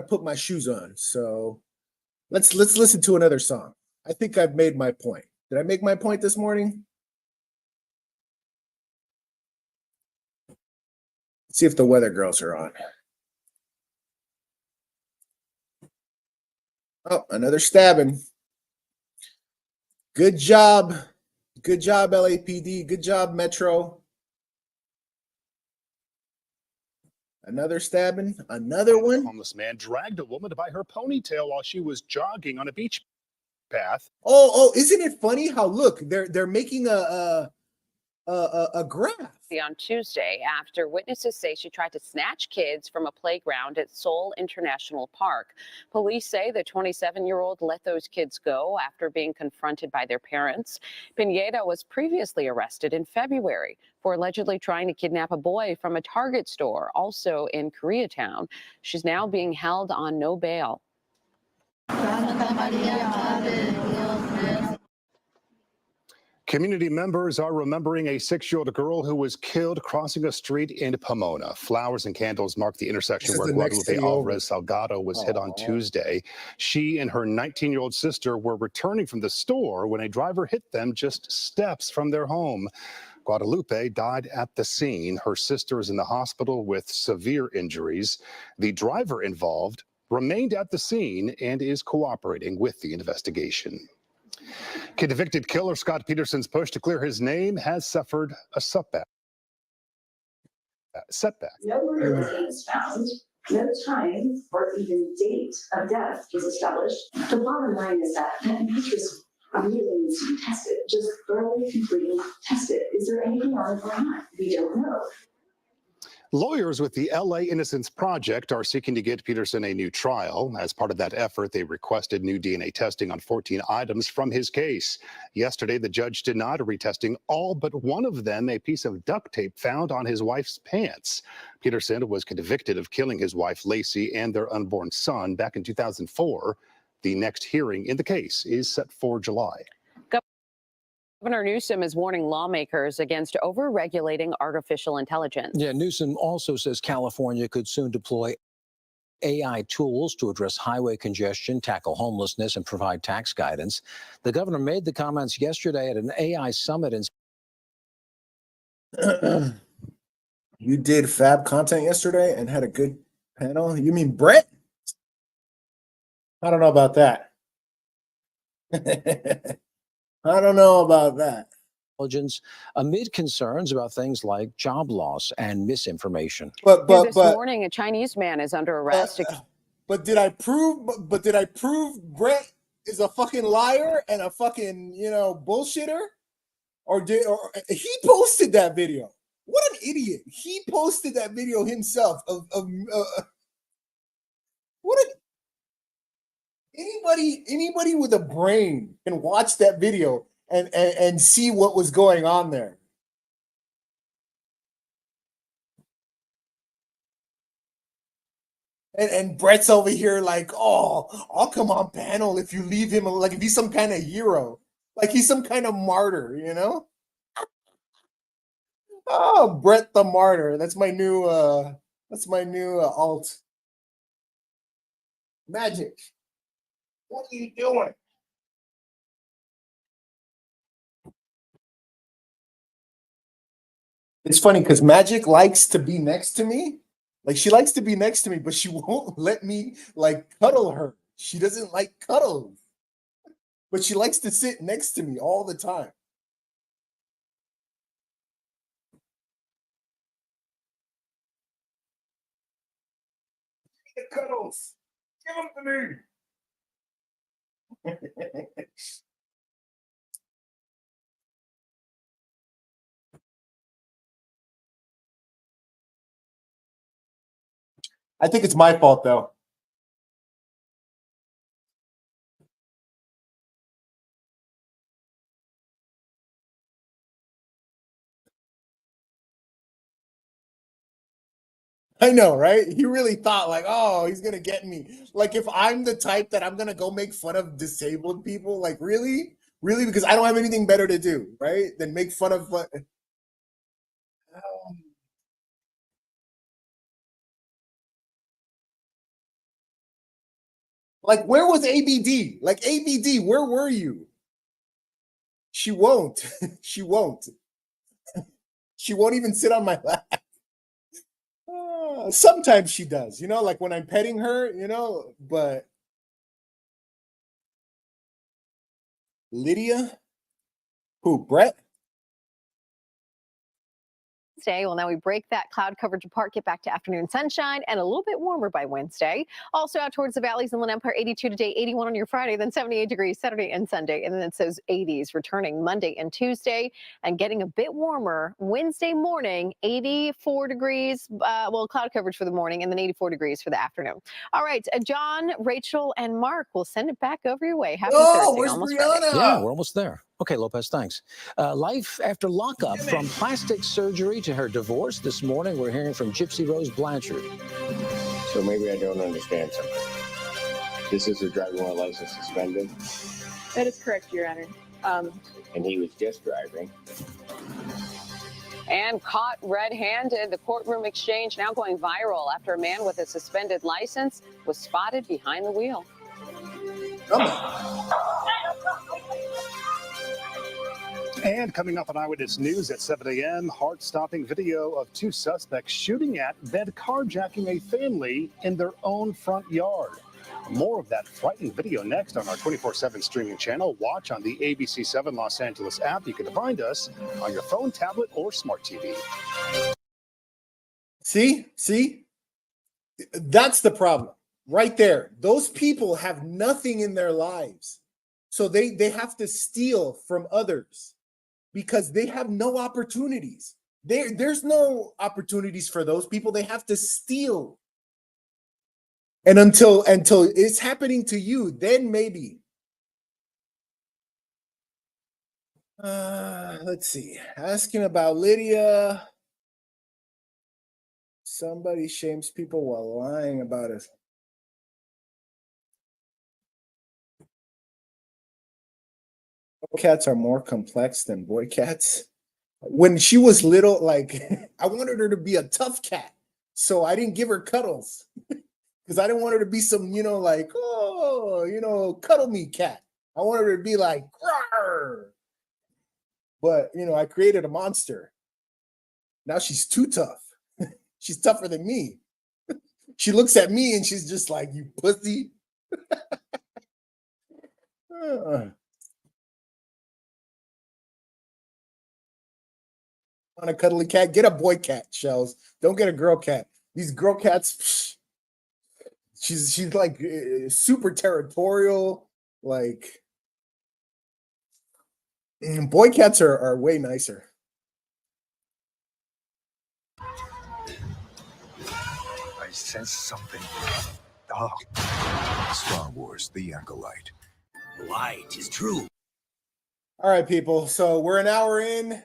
put my shoes on. So let's listen to another song. I think I've made my point. Did I make my point this morning? Let's see if the weather girls are on. Oh, another stabbing. Good job. Good job, LAPD. Good job, Metro. Another stabbing. Another one. A homeless man dragged a woman by her ponytail while she was jogging on a beach path. Oh, isn't it funny how, look, they're making a graph. On Tuesday, after witnesses say she tried to snatch kids from a playground at Seoul International Park. Police say the 27-year-old let those kids go after being confronted by their parents. Pineda was previously arrested in February for allegedly trying to kidnap a boy from a Target store, also in Koreatown. She's now being held on no bail. Community members are remembering a 6-year-old girl who was killed crossing a street in Pomona. Flowers and candles mark the intersection where Guadalupe Alvarez Salgado was hit on Tuesday. She and her 19-year-old sister were returning from the store when a driver hit them just steps from their home. Guadalupe died at the scene. Her sister is in the hospital with severe injuries. The driver involved remained at the scene and is cooperating with the investigation. Convicted killer Scott Peterson's push to clear his name has suffered a setback. No murder was found. No time or even date of death was established. The bottom line is that Peterson really needs to be tested. Just thoroughly, completely tested. Is there anything on it or not? We don't know. Lawyers with the LA Innocence Project are seeking to get Peterson a new trial. As part of that effort, they requested new DNA testing on 14 items from his case. Yesterday, the judge denied retesting all but one of them, a piece of duct tape found on his wife's pants. Peterson was convicted of killing his wife, Lacey, and their unborn son back in 2004. The next hearing in the case is set for July. Governor Newsom is warning lawmakers against over-regulating artificial intelligence. Yeah, Newsom also says California could soon deploy AI tools to address highway congestion, tackle homelessness, and provide tax guidance. The governor made the comments yesterday at an AI summit in. You did fab content yesterday and had a good panel. You mean Brett? I don't know about that. I don't know about that. Intelligence amid concerns about things like job loss and misinformation. This morning, a Chinese man is under arrest. But did I prove? But did I prove Brett is a fucking liar and a fucking bullshitter? Or he posted that video? What an idiot! He posted that video himself of What? Anybody with a brain can watch that video and see what was going on there. And Brett's over here like, oh, I'll come on panel if you leave him, like if he's some kind of hero, like he's some kind of martyr, you know? Oh, Brett the Martyr. That's my new alt. Magic. What are you doing? It's funny because Magic likes to be next to me. Like she likes to be next to me, but she won't let me like cuddle her. She doesn't like cuddles. But she likes to sit next to me all the time. The cuddles. Give them to me. I think it's my fault though. I know, right? He really thought like, oh, he's gonna get me. Like if I'm the type that I'm gonna go make fun of disabled people, like really? Really? Because I don't have anything better to do, right? Than make fun of like where was ABD? Like ABD, where were you? She won't. She won't. She won't even sit on my lap. Sometimes she does, you know, like when I'm petting her, you know, but Lydia? Who, Brett? Well, now we break that cloud coverage apart, get back to afternoon sunshine and a little bit warmer by Wednesday. Also out towards the valleys, Inland Empire, 82 today, 81 on your Friday, then 78 degrees Saturday and Sunday. And then it's those 80s returning Monday and Tuesday and getting a bit warmer Wednesday morning, 84 degrees, well, cloud coverage for the morning and then 84 degrees for the afternoon. All right, John, Rachel, and Mark, we'll send it back over your way. Happy Thursday. Where's Almost Brianna? Friday. Yeah, we're almost there. Okay, Lopez, thanks. Life after lockup, from plastic surgery to her divorce. This morning, we're hearing from Gypsy Rose Blanchard. So maybe I don't understand something. This is a driving while license suspended? That is correct, Your Honor. And he was just driving. And caught red-handed, the courtroom exchange now going viral after a man with a suspended license was spotted behind the wheel. And coming up on Eyewitness News at 7 a.m., heart-stopping video of two suspects shooting at, then carjacking a family in their own front yard. More of that frightening video next on our 24/7 streaming channel. Watch on the ABC 7 Los Angeles app. You can find us on your phone, tablet, or smart TV. See? That's the problem. Right there. Those people have nothing in their lives. So they have to steal from others because they have no opportunities. There's no opportunities for those people. They have to steal. And until it's happening to you, then maybe. Let's see. Asking about Lydia. Somebody shames people while lying about us. Cats are more complex than boy cats. When she was little, like I wanted her to be a tough cat, so I didn't give her cuddles because I didn't want her to be some, like, cuddle me cat. I wanted her to be like, rawr. But I created a monster. Now she's too tough. She's tougher than me. She looks at me and she's just like, you pussy. Want a cuddly cat? Get a boy cat, Shells. Don't get a girl cat. These girl cats, she's like super territorial. Like boy cats are way nicer. I sense something Star Wars: The Acolyte. Light is true. All right, people. So we're an hour in.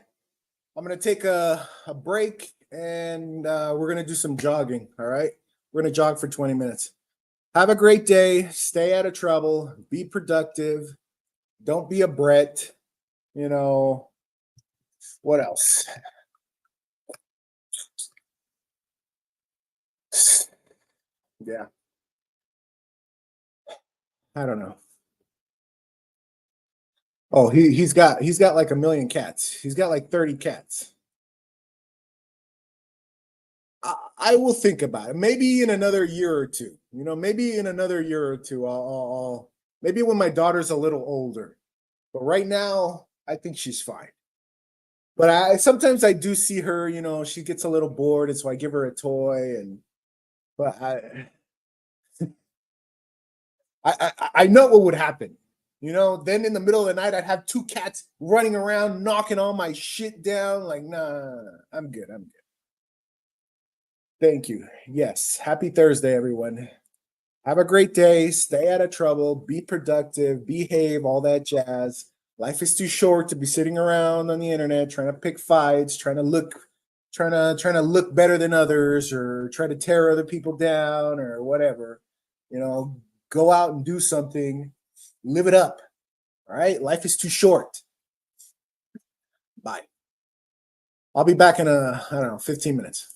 I'm going to take a break, and we're going to do some jogging, all right? We're going to jog for 20 minutes. Have a great day. Stay out of trouble. Be productive. Don't be a Brett. You know, what else? Yeah. I don't know. Oh, he's got like 1 million cats. He's got like 30 cats. I will think about it. Maybe in another year or two. You know, maybe in another year or two, I'll maybe when my daughter's a little older. But right now, I think she's fine. But sometimes I do see her, you know, she gets a little bored, and so I give her a toy. But I know what would happen. You know, then in the middle of the night, I'd have 2 cats running around, knocking all my shit down. Like, nah, I'm good. I'm good. Thank you. Yes. Happy Thursday, everyone. Have a great day. Stay out of trouble. Be productive. Behave, all that jazz. Life is too short to be sitting around on the internet trying to pick fights, trying to look better than others, or try to tear other people down or whatever. You know, go out and do something. Live it up. All right? Life is too short. Bye. I'll be back in 15 minutes.